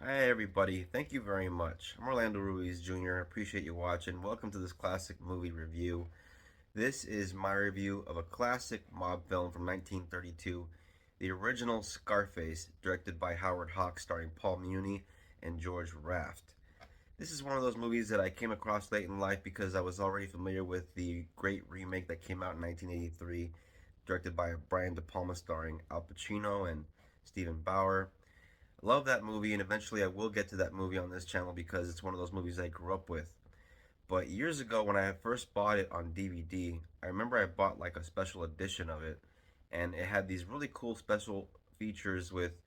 Hi everybody, thank you very much. I'm Orlando Ruiz Jr. Appreciate you watching. Welcome to this classic movie review. This is my review of a classic mob film from 1932, the original Scarface, directed by Howard Hawks, starring Paul Muni and George Raft. This is one of those movies that I came across late in life because I was already familiar with the great remake that came out in 1983, directed by Brian De Palma, starring Al Pacino and Stephen Bauer. Love that movie, and eventually I will get to that movie on this channel because it's one of those movies I grew up with. But years ago, when I first bought it on DVD, I remember I bought like a special edition of it, and it had these really cool special features with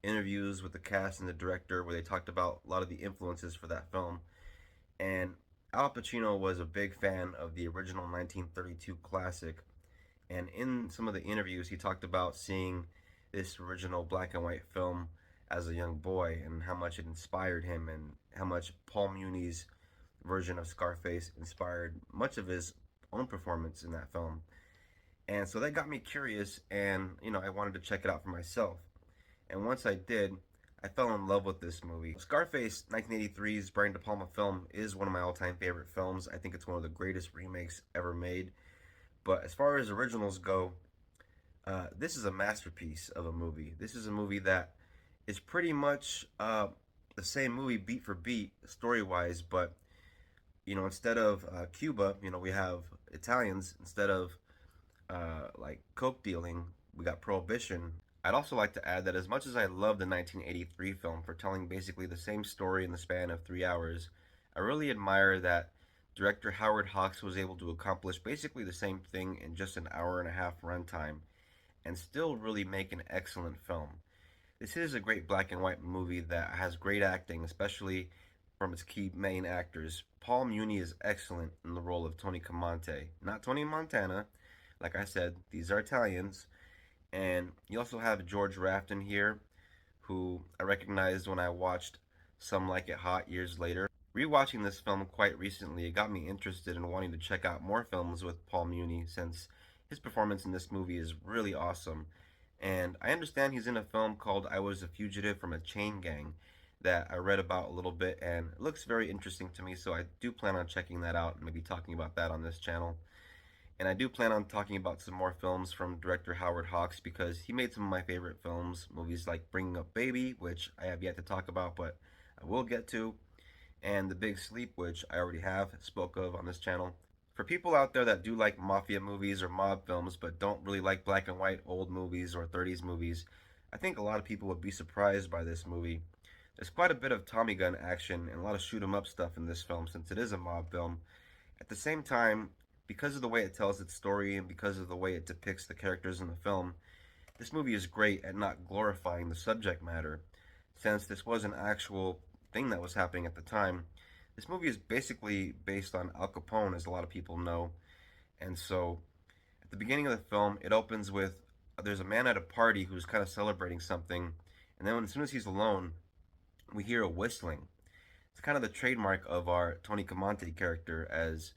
interviews with the cast and the director where they talked about a lot of the influences for that film. And Al Pacino was a big fan of the original 1932 classic, and in some of the interviews, he talked about seeing this original black and white film as a young boy and how much it inspired him and how much Paul Muni's version of Scarface inspired much of his own performance in that film. And so that got me curious, and I wanted to check it out for myself. And once I did, I fell in love with this movie. Scarface, 1983's Brian De Palma film, is one of my all-time favorite films. I think it's one of the greatest remakes ever made. But as far as originals go, this is a masterpiece of a movie. This is a movie that is pretty much the same movie beat for beat, story-wise, but instead of Cuba, we have Italians. Instead of like coke dealing, we got prohibition. I'd also like to add that as much as I love the 1983 film for telling basically the same story in the span of 3 hours, I really admire that director Howard Hawks was able to accomplish basically the same thing in just an hour and a half runtime and still really make an excellent film. This is a great black and white movie that has great acting, especially from its key main actors. Paul Muni is excellent in the role of Tony Camonte, not Tony Montana. Like I said, these are Italians. And you also have George Raft in here, who I recognized when I watched Some Like It Hot years later. Rewatching this film quite recently, it got me interested in wanting to check out more films with Paul Muni since his performance in this movie is really awesome. And I understand he's in a film called I Was a Fugitive from a Chain Gang that I read about a little bit, and it looks very interesting to me, so I do plan on checking that out and maybe talking about that on this channel. And I do plan on talking about some more films from director Howard Hawks because he made some of my favorite films, movies like Bringing Up Baby, which I have yet to talk about, but I will get to, and The Big Sleep, which I already have spoke of on this channel. For people out there that do like mafia movies or mob films but don't really like black and white old movies or 30s movies, I think a lot of people would be surprised by this movie. There's quite a bit of Tommy gun action and a lot of shoot 'em up stuff in this film since it is a mob film. At the same time, because of the way it tells its story and because of the way it depicts the characters in the film, this movie is great at not glorifying the subject matter. Since this was an actual thing that was happening at the time, this movie is basically based on Al Capone, as a lot of people know. And so, at the beginning of the film, it opens with there's a man at a party who's kind of celebrating something, and then as soon as he's alone, we hear a whistling. It's kind of the trademark of our Tony Camonte character, as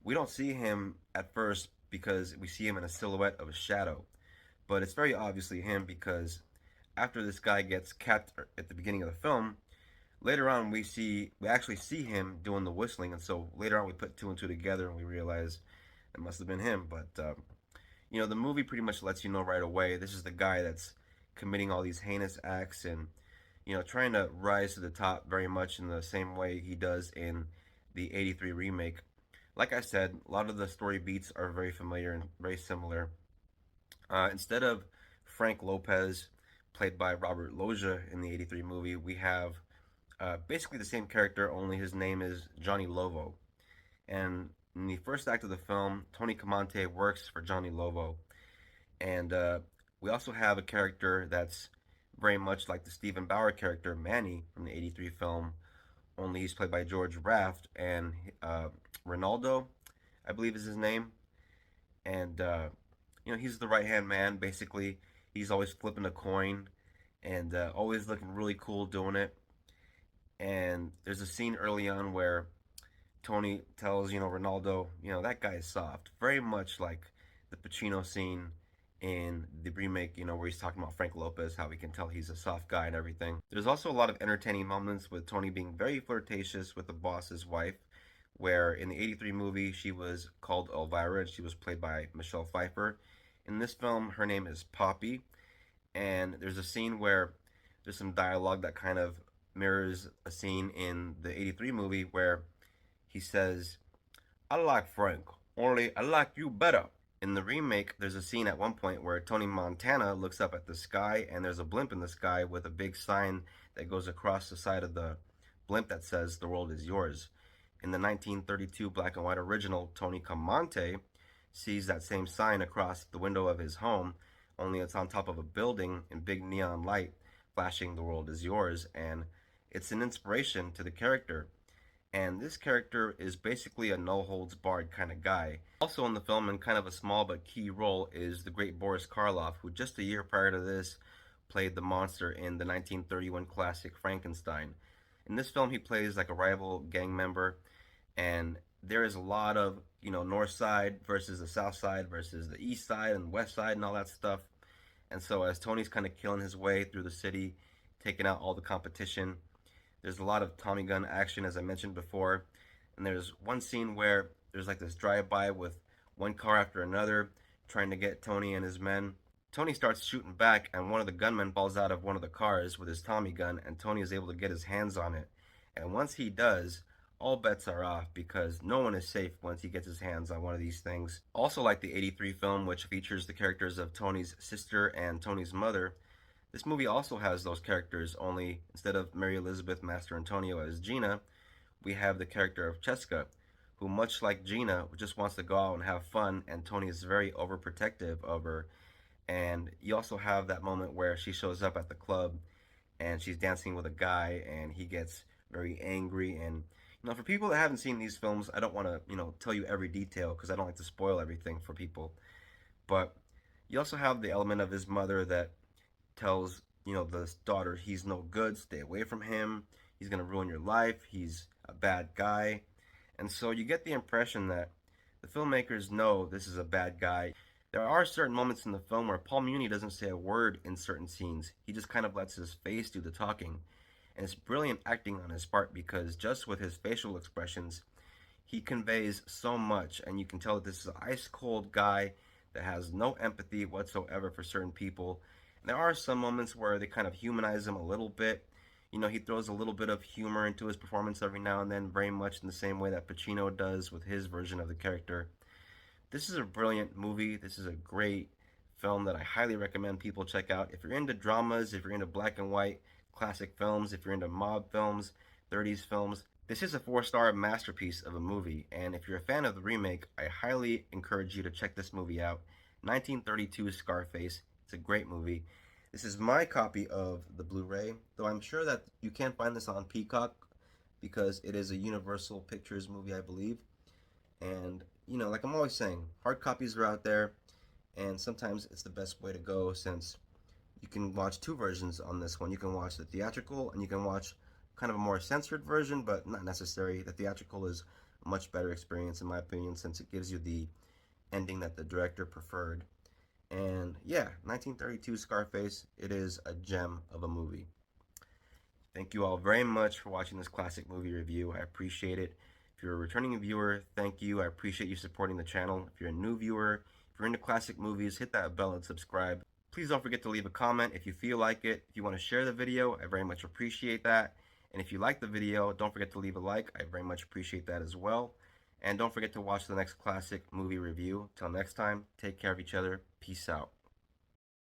we don't see him at first because we see him in a silhouette of a shadow. But it's very obviously him because after this guy gets capped at the beginning of the film, later on we actually see him doing the whistling, and so later on we put two and two together and we realize it must have been him. But the movie pretty much lets you know right away this is the guy that's committing all these heinous acts and trying to rise to the top very much in the same way he does in the 83 remake. Like I said, a lot of the story beats are very familiar and very similar. Instead of Frank Lopez, played by Robert Loggia in the 83 movie, we have basically the same character, only his name is Johnny Lovo. And in the first act of the film, Tony Camonte works for Johnny Lovo. And we also have a character that's very much like the Stephen Bauer character, Manny, from the 83 film, only he's played by George Raft. And Ronaldo, I believe is his name. And, he's the right hand man, basically. He's always flipping a coin and always looking really cool doing it. And there's a scene early on where Tony tells, Ronaldo, that guy is soft. Very much like the Pacino scene in the remake, where he's talking about Frank Lopez, how we can tell he's a soft guy and everything. There's also a lot of entertaining moments with Tony being very flirtatious with the boss's wife, where in the 83 movie she was called Elvira and she was played by Michelle Pfeiffer. In this film, her name is Poppy, and there's a scene where there's some dialogue that kind of mirrors a scene in the 83 movie where he says, I like Frank, only I like you better. In the remake, there's a scene at one point where Tony Montana looks up at the sky and there's a blimp in the sky with a big sign that goes across the side of the blimp that says, The world is yours. In the 1932 black and white original, Tony Camonte sees that same sign across the window of his home, only it's on top of a building in big neon light flashing, The world is yours, and it's an inspiration to the character. And this character is basically a no holds barred kind of guy. Also in the film, in kind of a small but key role, is the great Boris Karloff, who just a year prior to this played the monster in the 1931 classic Frankenstein. In this film, he plays like a rival gang member, and there is a lot of, north side versus the south side versus the east side and west side and all that stuff. And so as Tony's kind of killing his way through the city, taking out all the competition, there's a lot of Tommy gun action, as I mentioned before. And there's one scene where there's like this drive-by with one car after another trying to get Tony and his men. Tony starts shooting back, and one of the gunmen falls out of one of the cars with his Tommy gun, and Tony is able to get his hands on it. And once he does, all bets are off because no one is safe once he gets his hands on one of these things. Also, like the 83 film, which features the characters of Tony's sister and Tony's mother, this movie also has those characters, only instead of Mary Elizabeth Master Antonio as Gina, we have the character of Cheska, who, much like Gina, just wants to go out and have fun, and Tony is very overprotective of her. And you also have that moment where she shows up at the club and she's dancing with a guy and he gets very angry. And for people that haven't seen these films, I don't want to tell you every detail because I don't like to spoil everything for people. But you also have the element of his mother that tells the daughter he's no good, stay away from him, he's going to ruin your life, he's a bad guy. And so you get the impression that the filmmakers know this is a bad guy. There are certain moments in the film where Paul Muni doesn't say a word in certain scenes. He just kind of lets his face do the talking. And it's brilliant acting on his part because just with his facial expressions, he conveys so much, and you can tell that this is an ice cold guy that has no empathy whatsoever for certain people. And there are some moments where they kind of humanize him a little bit. He throws a little bit of humor into his performance every now and then, very much in the same way that Pacino does with his version of the character. This is a brilliant movie. This is a great film that I highly recommend people check out. If you're into dramas, if you're into black and white classic films, if you're into mob films, 30s films, this is a 4-star masterpiece of a movie. And if you're a fan of the remake, I highly encourage you to check this movie out. 1932 Scarface. It's a great movie. This is my copy of the Blu-ray, though I'm sure that you can't find this on Peacock because it is a Universal Pictures movie, I believe. And, like I'm always saying, hard copies are out there, and sometimes it's the best way to go since you can watch two versions on this one. You can watch the theatrical, and you can watch kind of a more censored version, but not necessary. The theatrical is a much better experience, in my opinion, since it gives you the ending that the director preferred. And yeah, 1932 Scarface, it is a gem of a movie. Thank you all very much for watching this classic movie review. I appreciate it. If you're a returning viewer, thank you. I appreciate you supporting the channel. If you're a new viewer, if you're into classic movies, hit that bell and subscribe. Please don't forget to leave a comment if you feel like it. If you want to share the video, I very much appreciate that. And if you like the video, don't forget to leave a like. I very much appreciate that as well. And don't forget to watch the next classic movie review. Till next time, take care of each other. Peace out.